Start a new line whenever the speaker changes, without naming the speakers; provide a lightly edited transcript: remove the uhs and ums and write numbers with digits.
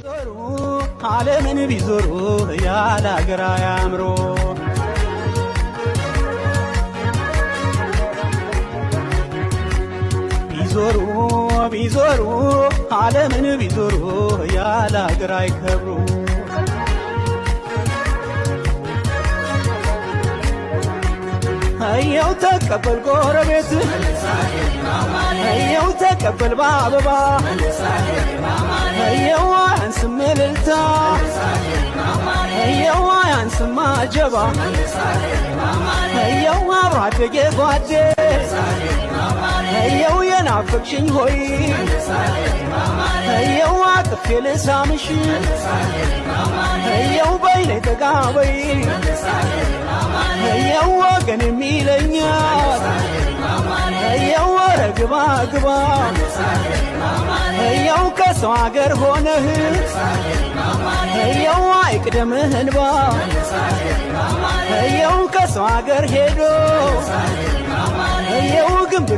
ቢዞሩ ዓለምን ቢዞሩ ያለ አገር አያምሮ ቢዞሩ ቢዞሩ ዓለምን ቢዞሩ ያለ አገር አይከብሩ እየው ተቀበል ጎረቤት እየው ተቀበል በአበባ እየው አያንስም እልልታ እየው አያንስም አጀባ እየው አብሮ አደጌ ጓዴ እየው የናፈቅሽኝ ሆይ እየው አቅፌ ልሳምሽ እየው በይኔ ጠጋ በይ እየው ወገን የሚለኛል እየው ወረ ግባ ግባ እየው ከሰው አገር ሆነህ እየው አይቅደምህ እንባ እየው ከሰው አገር ሄዶ እየው ግንብ